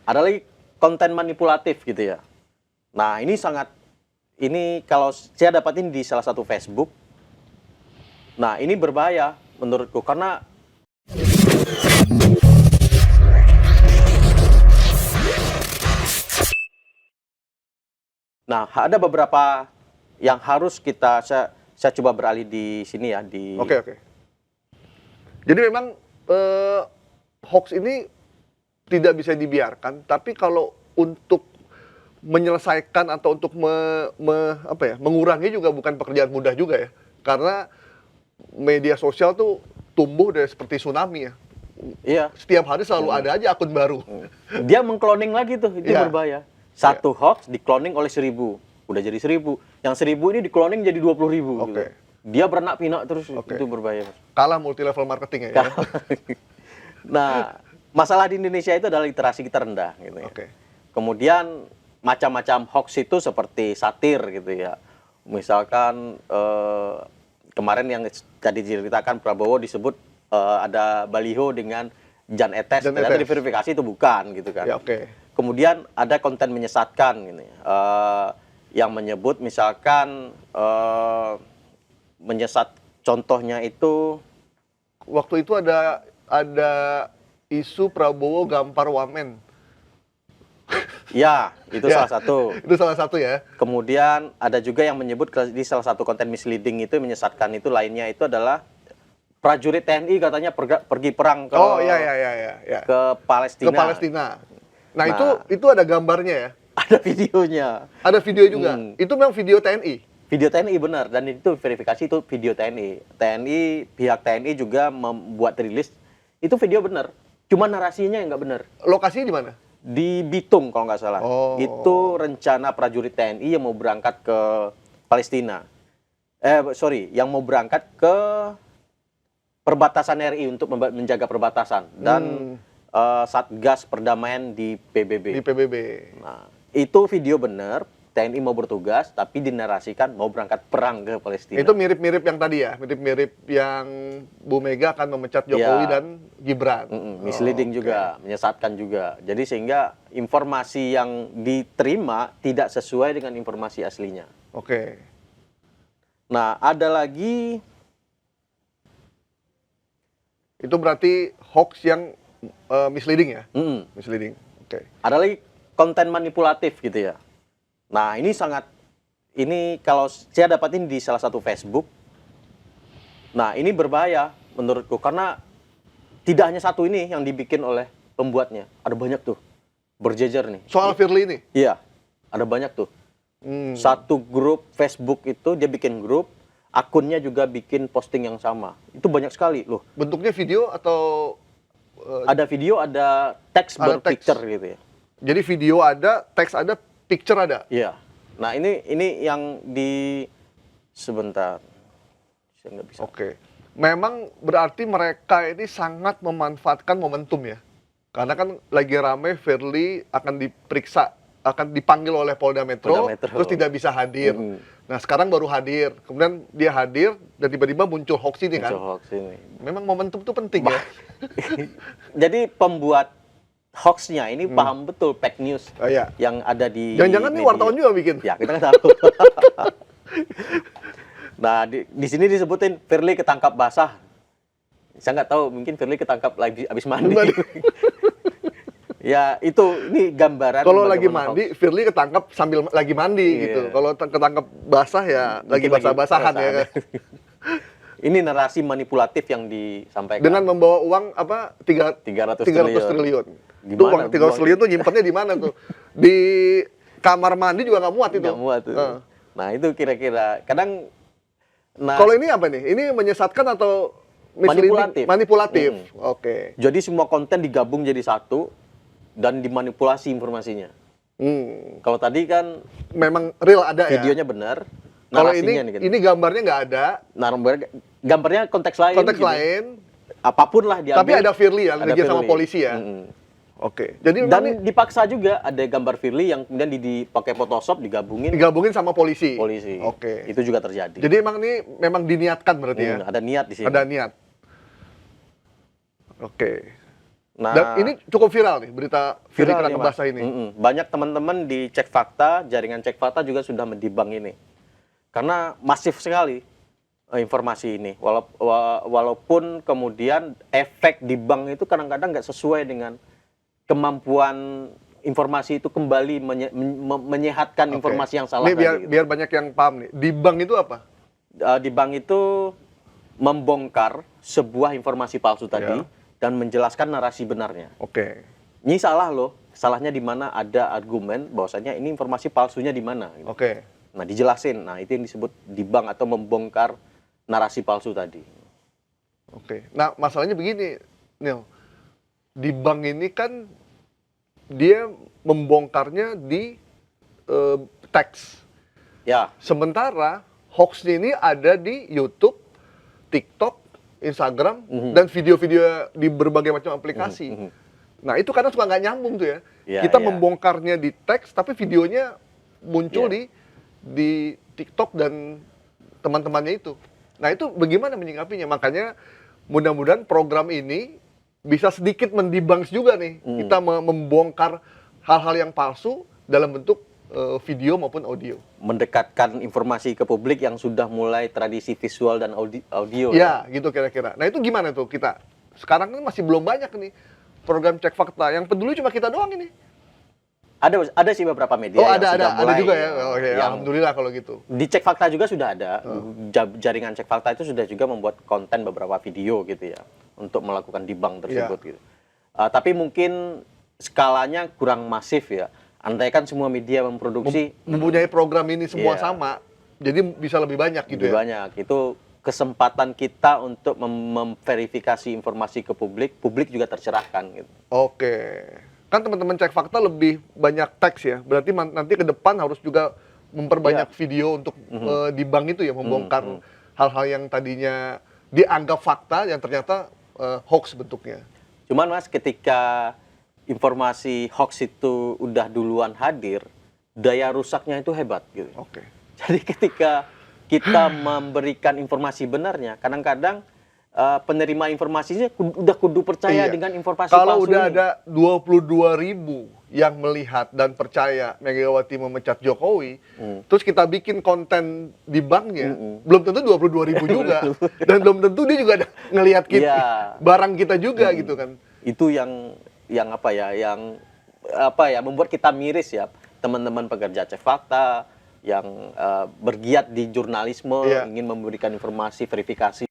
Ada lagi konten manipulatif gitu ya. Nah, ini kalau saya dapatin di salah satu Facebook. Nah, ini berbahaya menurutku karena ada beberapa yang harus saya coba beralih di sini ya di. Oke. Jadi memang hoax ini tidak bisa dibiarkan, tapi kalau untuk menyelesaikan atau untuk mengurangi juga bukan pekerjaan mudah juga ya. Karena media sosial tuh tumbuh dari seperti tsunami ya. Iya. Setiap hari selalu ada aja akun baru. Dia mengkloning lagi tuh, itu berbahaya. Satu hoax dikloning oleh 1000, udah jadi 1000. Yang 1000 ini dikloning jadi 20.000. Gitu. Dia beranak pinak terus, itu berbahaya. Kalah multi level marketing ya. Nah, masalah di Indonesia itu adalah literasi kita rendah gitu ya. Kemudian macam-macam hoax itu seperti satir gitu ya. Misalkan kemarin yang tadi diceritakan Prabowo disebut ada baliho dengan Jan Etes, ternyata diverifikasi itu bukan gitu kan. Ya, Kemudian ada konten menyesatkan gitu ya. Yang menyebut misalkan menyesat, contohnya itu waktu itu ada isu Prabowo gampar wamen. Ya, itu salah satu. Itu salah satu ya. Kemudian ada juga yang menyebut di salah satu konten misleading itu menyesatkan itu lainnya itu adalah prajurit TNI katanya pergi perang ke ke Palestina. Ke Palestina. Nah, itu ada gambarnya ya. Ada videonya. Ada video juga. Itu memang video TNI. Video TNI benar, dan itu verifikasi itu video TNI. Pihak TNI juga membuat rilis itu video benar. Cuma narasinya yang nggak benar. Lokasinya di mana? Di Bitung kalau nggak salah. Itu rencana prajurit TNI yang mau berangkat ke Palestina. Yang mau berangkat ke perbatasan RI untuk menjaga perbatasan dan Satgas Perdamaian di PBB. Nah, itu video benar. TNI mau bertugas, tapi dinarasikan mau berangkat perang ke Palestina. Itu mirip-mirip yang tadi ya, mirip-mirip yang Bu Mega akan memecat Jokowi dan Gibran. Misleading juga, menyesatkan juga. Jadi sehingga informasi yang diterima tidak sesuai dengan informasi aslinya. Nah, ada lagi. Itu berarti hoax yang misleading ya? Misleading. Ada lagi konten manipulatif gitu ya. Nah, ini kalau saya dapatin di salah satu Facebook. Nah, ini berbahaya menurutku karena tidak hanya satu ini yang dibikin oleh pembuatnya. Ada banyak tuh, berjejer nih. Soal Firly ini? Iya, ada banyak tuh. Satu grup Facebook itu dia bikin grup, akunnya juga bikin posting yang sama. Itu banyak sekali loh. Bentuknya video atau? Ada video, ada teks berpicture gitu ya. Jadi video ada, teks ada, picture ada? Iya. Nah, ini yang sebentar. Saya nggak bisa. Memang berarti mereka ini sangat memanfaatkan momentum ya. Karena kan lagi rame Firly akan diperiksa, akan dipanggil oleh Polda Metro, terus tidak bisa hadir. Nah, sekarang baru hadir. Kemudian dia hadir dan tiba-tiba muncul hoax ini kan. Memang momentum itu penting ya. Jadi pembuat hoaxnya ini paham betul fake news yang ada di. Jangan-jangan ini wartawan juga bikin. Ya, kita nggak tahu. Nah, di sini disebutin Firly ketangkap basah. Saya nggak tahu, mungkin Firly ketangkap lagi habis mandi. Ya, ini gambaran. Kalau lagi mandi, Firly ketangkap sambil lagi mandi gitu. Kalau ketangkap basah ya lagi basah-basahan ya kan. Ini narasi manipulatif yang disampaikan. Dengan membawa uang 300 triliun. Itu uang 300 triliun tuh nyimpennya di mana tuh? Di kamar mandi juga nggak muat itu. Nggak muat tuh. Nah, itu kira-kira kadang. Kalau ini apa nih? Ini menyesatkan atau manipulatif? Jadi semua konten digabung jadi satu dan dimanipulasi informasinya. Kalau tadi kan memang real ada videonya benar. Kalau ini gambarnya nggak ada. Nah, gambarnya konteks lain. Apapun lah diambil. Tapi ada Firly ya, kerja sama polisi ya. Jadi dan dipaksa juga ada gambar Firly yang kemudian dipakai Photoshop digabungin sama polisi. Itu juga terjadi. Jadi memang diniatkan berarti ya. Ada niat di sini. Ada niat. Nah, dan ini cukup viral nih berita Firly viral kena nih, Mas. kebasa ini. Banyak teman-teman di Cek Fakta, jaringan Cek Fakta juga sudah mendibang ini. Karena masif sekali informasi ini. Walaupun kemudian efek dibang itu kadang-kadang nggak sesuai dengan kemampuan informasi itu kembali menyehatkan informasi yang salah ini tadi. biar banyak yang paham nih. Dibang itu apa? Dibang itu membongkar sebuah informasi palsu tadi dan menjelaskan narasi benarnya. Ini salah loh. Salahnya di mana ada argumen bahwasanya ini informasi palsunya di mana. Gitu. Nah, dijelasin. Nah, itu yang disebut dibang atau membongkar narasi palsu tadi. Nah, masalahnya begini, Neil. Dibang ini kan dia membongkarnya di teks. Ya. Sementara hoax ini ada di YouTube, TikTok, Instagram, dan video-video di berbagai macam aplikasi. Nah, itu kadang suka nggak nyambung tuh ya. Kita membongkarnya di teks, tapi videonya muncul di TikTok dan teman-temannya itu. Nah, itu bagaimana menyikapinya? Makanya mudah-mudahan program ini bisa sedikit mendibang juga nih. Kita membongkar hal-hal yang palsu dalam bentuk video maupun audio. Mendekatkan informasi ke publik yang sudah mulai tradisi visual dan audio. Ya, gitu kira-kira. Nah, itu gimana tuh kita? Sekarang kan masih belum banyak nih program Cek Fakta. Yang peduli cuma kita doang ini. Ada sih beberapa media yang sudah mulai. Ada juga ya. Alhamdulillah kalau gitu. Di Cek Fakta juga sudah ada. Jaringan Cek Fakta itu sudah juga membuat konten beberapa video gitu ya untuk melakukan dibang tersebut gitu. Tapi mungkin skalanya kurang masif ya. Andaikan semua media memproduksi mempunyai program ini semua sama, jadi bisa lebih banyak gitu lebih banyak. Itu kesempatan kita untuk memverifikasi informasi ke publik, publik juga tercerahkan gitu. Kan teman-teman Cek Fakta lebih banyak teks ya, berarti nanti ke depan harus juga memperbanyak video untuk dibang itu ya, membongkar hal-hal yang tadinya dianggap fakta yang ternyata hoax bentuknya. Cuman Mas, ketika informasi hoax itu udah duluan hadir, daya rusaknya itu hebat gitu. Jadi ketika kita memberikan informasi benarnya, kadang-kadang penerima informasinya udah kudu percaya dengan informasi palsu. Kalau udah ada 22.000 yang melihat dan percaya Megawati memecat Jokowi, terus kita bikin konten di banknya, belum tentu 22.000 juga, dan belum tentu dia juga ada ngelihat kita, barang kita juga gitu kan. Itu yang membuat kita miris ya, teman-teman pekerja Cek Fakta yang bergiat di jurnalisme ingin memberikan informasi verifikasi